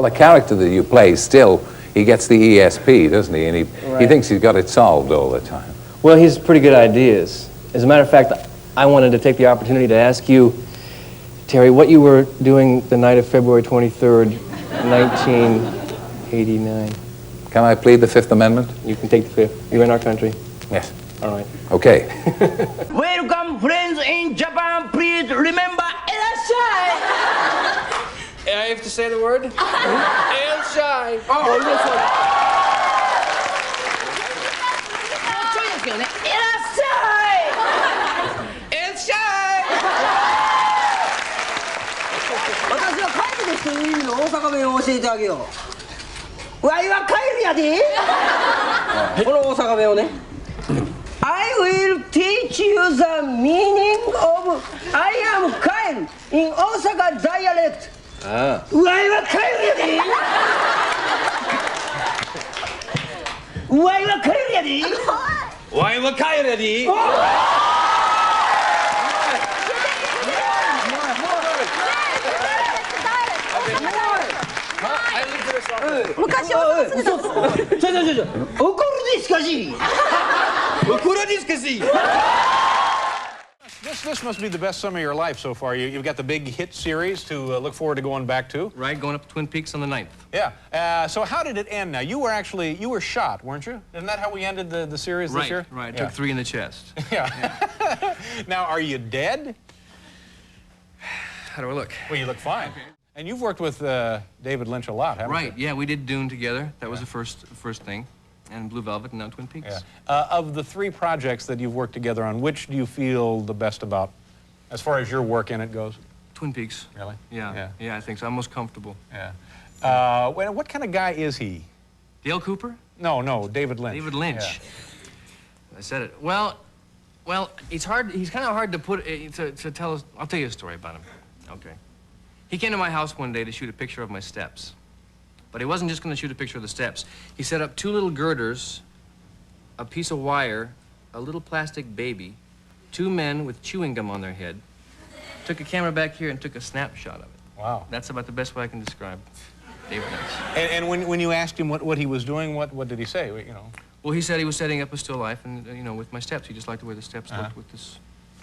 Well, the character that you play still, he gets the ESP, doesn't he? And he thinks he's got it solved all the time. Well, he's pretty good ideas. As a matter of fact, I wanted to take the opportunity to ask you, Terry, what you were doing the night of February 23rd, 1989. Can I plead the Fifth Amendment? You can take the Fifth. You're in our country. Yes. All right. Okay. Welcome, friends in Japan. Please remember, Erashai. I have to say the word? Erashai. Oh, listen. Erashai. Erashai. 私は帰るですという意味の大阪弁を教えてあげよう。わいは帰るやで。この大阪弁をね。I will teach you the meaning of I am Kyle in Osaka dialect. わいは帰るやで。わいは帰るやで。わいは帰るやで。昔はそうすると。怒るですかし。怒るですかし。This must be the best summer of your life so far. You've got the big hit series to look forward to going back to. Right, going up to Twin Peaks on the 9th. Yeah. So how did it end now? You were shot, weren't you? Isn't that how we ended the series this year? Right, took 3 in the chest. Yeah. Now, are you dead? How do I look? Well, you look fine. Okay. And you've worked with David Lynch a lot, haven't you? Right, yeah, we did Dune together. That was the first thing. And Blue Velvet and now Twin Peaks. Yeah. Of the 3 projects that you've worked together on, which do you feel the best about, as far as your work in it goes? Twin Peaks. Really? Yeah, I think so. I'm most comfortable. Yeah. What kind of guy is he? Dale Cooper? No, David Lynch. David Lynch. Yeah. I said it. Well, it's hard. He's kind of hard to put to tell us. I'll tell you a story about him. Okay. He came to my house one day to shoot a picture of my steps. But he wasn't just going to shoot a picture of the steps. He set up 2 little girders, a piece of wire, a little plastic baby, 2 men with chewing gum on their head, took a camera back here and took a snapshot of it. Wow. That's about the best way I can describe David Lynch. And when you asked him what he was doing, what did he say? You know. Well, he said he was setting up a still life, and you know, with my steps, he just liked the way the steps looked with this.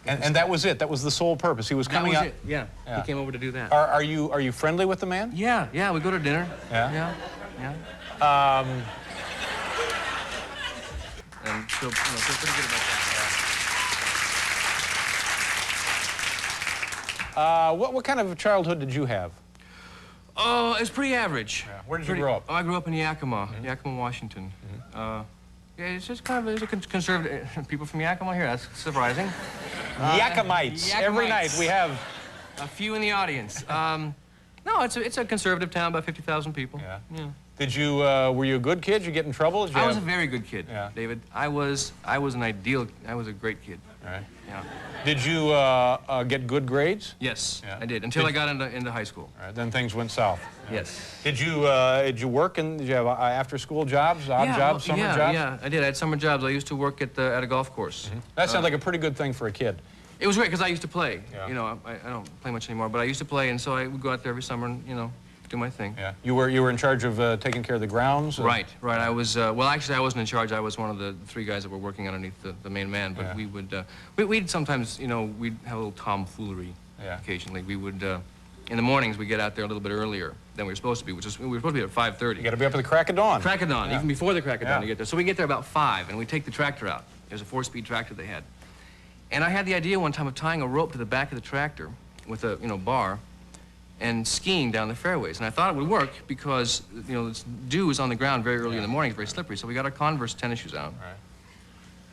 And that was it. That was the sole purpose. He was coming out. That was it. Yeah. He came over to do that. Are you friendly with the man? Yeah. We go to dinner. Yeah. Yeah. And feel pretty good about that. What kind of childhood did you have? Oh, it's pretty average. Yeah. Where did you grow up? Oh, I grew up in Yakima, Yakima, Washington. Yeah, it's just kind of a conservative. People from Yakima here, that's surprising. Yakimites. Every night we have a few in the audience. No, it's a conservative town, about 50,000 people. Yeah. Yeah. Were you a good kid? Did you get in trouble? I was a very good kid, Yeah. David. I was a great kid. All right. Yeah. Did you get good grades? Yes, Yeah. I did, until I got into high school. All right, then things went south. Yeah. Yes. Did you work did you have after-school jobs, odd jobs, summer jobs? Yeah, I did. I had summer jobs. I used to work at a golf course. That sounds like a pretty good thing for a kid. It was great because I used to play. Yeah. You know, I don't play much anymore, but I used to play, and so I would go out there every summer and, you know, do my thing. Yeah. You were in charge of taking care of the grounds? Right. I was, well, actually, I wasn't in charge. I was one of the 3 guys that were working underneath the main man, but we would, we'd sometimes, you know, we'd have a little tomfoolery occasionally. We would, in the mornings, we'd get out there a little bit earlier than we were supposed to be, we were supposed to be at 5:30. You got to be up at the crack of dawn. Crack of dawn, even before the crack of dawn, Yeah. you get there. So we get there about 5, and we take the tractor out. There's a 4-speed tractor they had. And I had the idea one time of tying a rope to the back of the tractor with a, bar and skiing down the fairways. And I thought it would work because, this dew is on the ground very early in the morning. It's very slippery. So we got our Converse tennis shoes out. Right.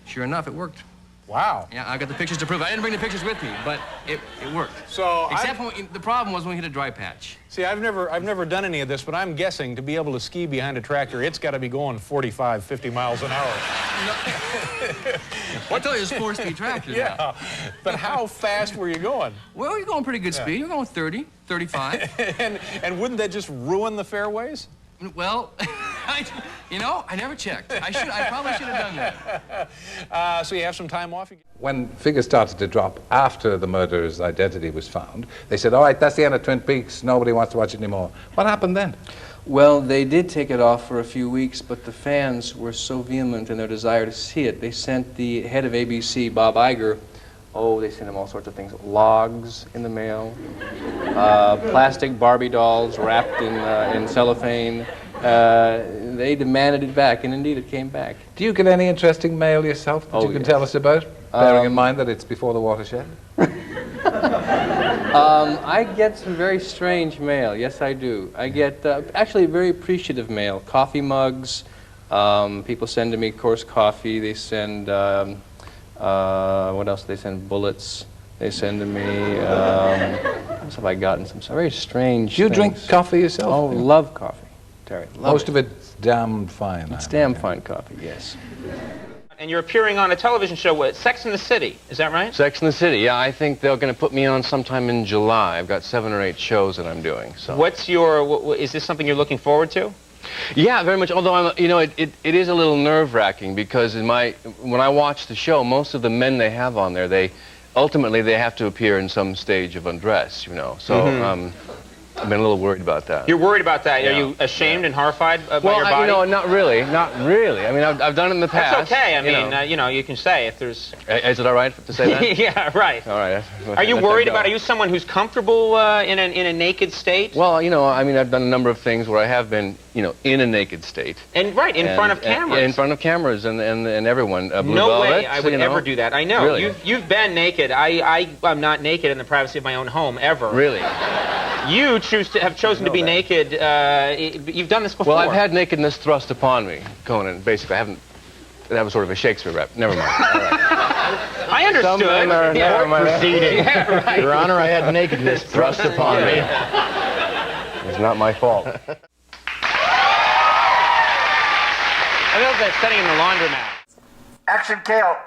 Sure enough, it worked. Wow. Yeah, I got the pictures to prove it. I didn't bring the pictures with me, but it worked. So Except the problem was when we hit a dry patch. See, I've never done any of this, but I'm guessing to be able to ski behind a tractor, it's got to be going 45, 50 miles an hour. I told you it's a 4-speed tractor. Yeah, but how fast were you going? Well, you're going pretty good speed. You're going 30, 35. and wouldn't that just ruin the fairways? Well, You know, I never checked. I probably should have done that. So you have some time off? When figures started to drop after the murderer's identity was found, they said, all right, that's the end of Twin Peaks. Nobody wants to watch it anymore. What happened then? Well, they did take it off for a few weeks, but the fans were so vehement in their desire to see it. They sent the head of ABC, Bob Iger, they sent him all sorts of things. Logs in the mail, plastic Barbie dolls wrapped in cellophane. They demanded it back, and indeed it came back. Do you get any interesting mail yourself that you can tell us about? Bearing in mind that it's before the watershed? I get some very strange mail. Yes, I do. I get actually very appreciative mail. Coffee mugs. People send to me coarse coffee. They send, what else? They send bullets. They send to me, what else have I gotten? Some very strange Do you things. drink coffee yourself? Oh, love coffee, Terry. Most of it's damn fine. It's damn fine coffee, yes. And you're appearing on a television show with Sex and the City, is that right? Sex and the City, yeah. I think they're going to put me on sometime in July. I've got 7 or 8 shows that I'm doing. So. What's your, is this something you're looking forward to? Yeah, very much. Although it is a little nerve-wracking because when I watch the show, most of the men they have on there, ultimately they have to appear in some stage of undress, you know. So I've been a little worried about that. You're worried about that? Yeah. Are you ashamed and horrified by your body? Well, you know, not really. Not really. I mean, I've done it in the past. That's okay. I mean, you know, you can say if there's... Is it all right to say that? Yeah, right. All right. Are you worried about, are you someone who's comfortable in a naked state? Well, you know, I mean, I've done a number of things where I have been, you know, in a naked state. And right, in front of cameras. In front of cameras and everyone. Blue no Velvet, way I would ever do that. I know. Really? You've been naked. I'm not naked in the privacy of my own home, ever. Really? You have chosen to be naked. You've done this before. Well, I've had nakedness thrust upon me, Conan. Basically, I haven't. That was sort of a Shakespeare rep. Never mind. All right. I understood. Some men are proceeding. Yeah, right. Your Honor, I had nakedness thrust upon me. It's not my fault. I love that setting in the laundromat. Action, Kale.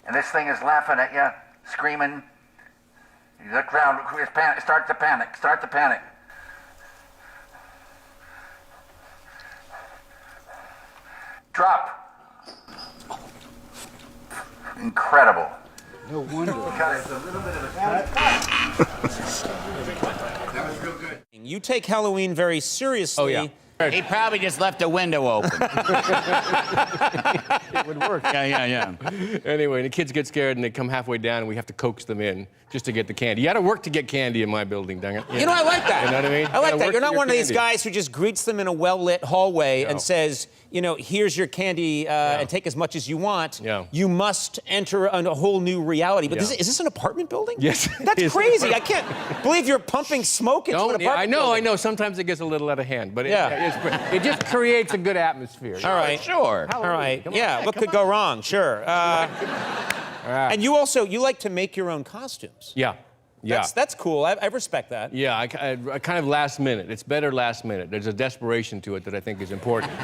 And this thing is laughing at you, screaming. You look around, start to panic, start to panic. Drop. Incredible. No wonder. Cut it. A little bit of a cut. That was real good. You take Halloween very seriously. Oh, yeah. He probably just left a window open. It would work. Yeah. Anyway, the kids get scared and they come halfway down and we have to coax them in just to get the candy. You got to work to get candy in my building, dang it. You know, I like that. You know what I mean? I like You gotta that. work You're to not get one of these candy. guys who just greets them in a well-lit hallway and says, you know, here's your candy and take as much as you want. Yeah. You must enter a whole new reality. But is this an apartment building? Yes. That's crazy. I can't believe you're pumping smoke into an apartment building. I know. Sometimes it gets a little out of hand, but it just creates a good atmosphere. All right. Sure. All right. Yeah, what could go wrong? Sure. And you like to make your own costumes. Yeah. That's cool. I respect that. Yeah, I kind of last minute. It's better last minute. There's a desperation to it that I think is important.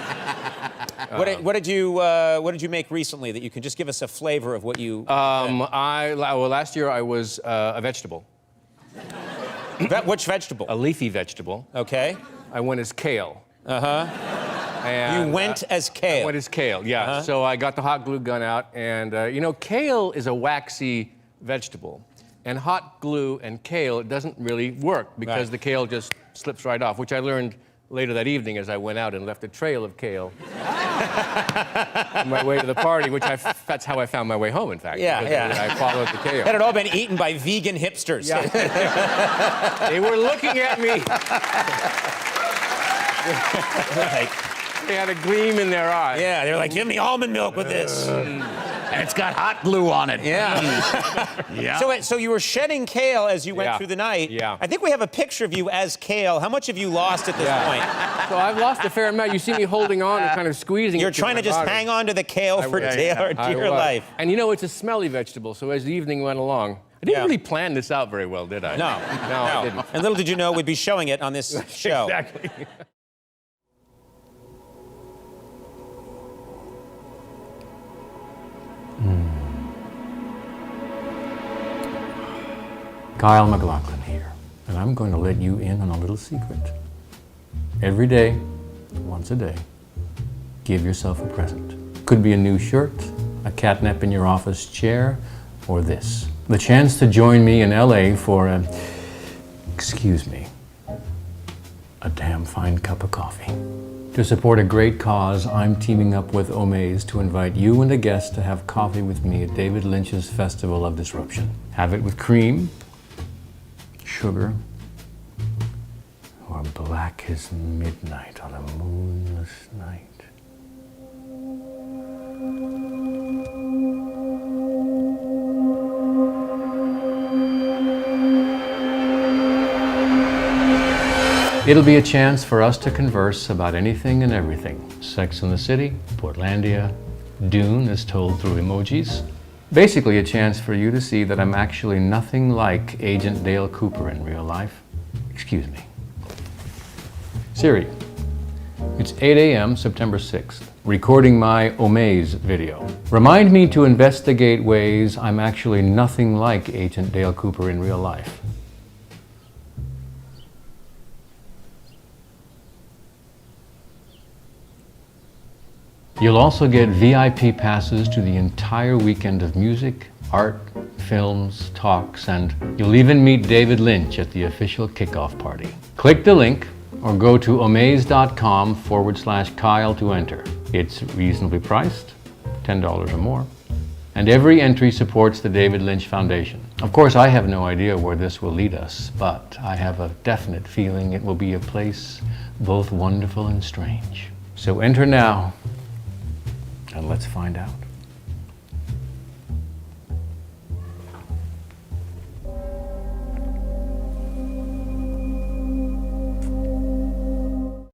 What did you make recently that you can just give us a flavor of what you? Last year I was a vegetable. Which vegetable? A leafy vegetable. Okay. I went as kale. You went as kale. I went as kale. Yeah. So I got the hot glue gun out, and you know, kale is a waxy vegetable. And hot glue and kale, it doesn't really work because the kale just slips right off, which I learned later that evening as I went out and left a trail of kale on my way to the party, that's how I found my way home, in fact. Yeah. I followed the kale. That had all been eaten by vegan hipsters. Yeah. They were looking at me. They had a gleam in their eye. Yeah, they were like, give me almond milk with this. And it's got hot glue on it. Yeah. So you were shedding kale as you went through the night. Yeah. I think we have a picture of you as kale. How much have you lost at this point? So I've lost a fair amount. You see me holding on and kind of squeezing. You're trying to just hang on to the kale for dear life. And you know, it's a smelly vegetable, so as the evening went along, I didn't really plan this out very well, did I? No, I didn't. And little did you know we'd be showing it on this show. Exactly. Mm. Kyle MacLachlan here, and I'm going to let you in on a little secret. Every day, once a day, give yourself a present. Could be a new shirt, a catnap in your office chair, or this. The chance to join me in LA for a, excuse me, a damn fine cup of coffee. To support a great cause, I'm teaming up with Omaze to invite you and a guest to have coffee with me at David Lynch's Festival of Disruption. Have it with cream, sugar, or black as midnight on a moonless night. It'll be a chance for us to converse about anything and everything. Sex and the City, Portlandia, Dune as told through emojis. Basically a chance for you to see that I'm actually nothing like Agent Dale Cooper in real life. Excuse me. Siri, it's 8 a.m. September 6th, recording my Omaze video. Remind me to investigate ways I'm actually nothing like Agent Dale Cooper in real life. You'll also get VIP passes to the entire weekend of music, art, films, talks, and you'll even meet David Lynch at the official kickoff party. Click the link or go to omaze.com/Kyle to enter. It's reasonably priced, $10 or more, and every entry supports the David Lynch Foundation. Of course, I have no idea where this will lead us, but I have a definite feeling it will be a place both wonderful and strange. So enter now, and let's find out.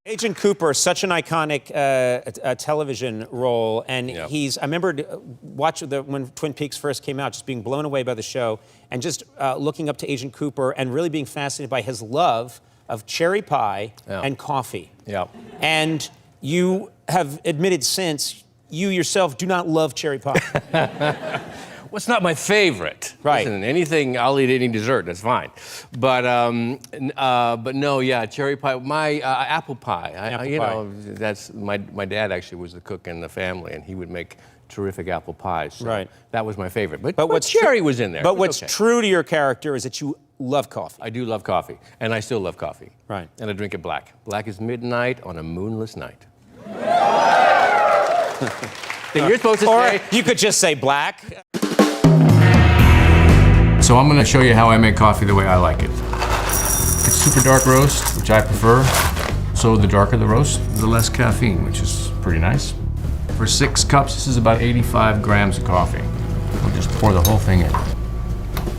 Agent Cooper, such an iconic television role, and I remember watching when Twin Peaks first came out, just being blown away by the show, and just looking up to Agent Cooper and really being fascinated by his love of cherry pie and coffee. Yeah. And you have admitted since you yourself do not love cherry pie. Well, it's not my favorite. Right. Listen, anything, I'll eat any dessert, that's fine. But no, yeah, cherry pie, my apple pie. You know, that's, my dad actually was the cook in the family, and he would make terrific apple pies. So that was my favorite. But cherry was in there. But what's true to your character is that you love coffee. I do love coffee, and I still love coffee. Right. And I drink it black. Black as midnight on a moonless night. You're supposed to say... you could just say black. So I'm gonna show you how I make coffee the way I like it. It's super dark roast, which I prefer. So the darker the roast, the less caffeine, which is pretty nice. For 6 cups, this is about 85 grams of coffee. We'll just pour the whole thing in.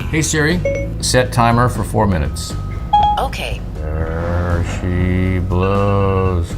Hey Siri, set timer for 4 minutes. Okay. There she blows.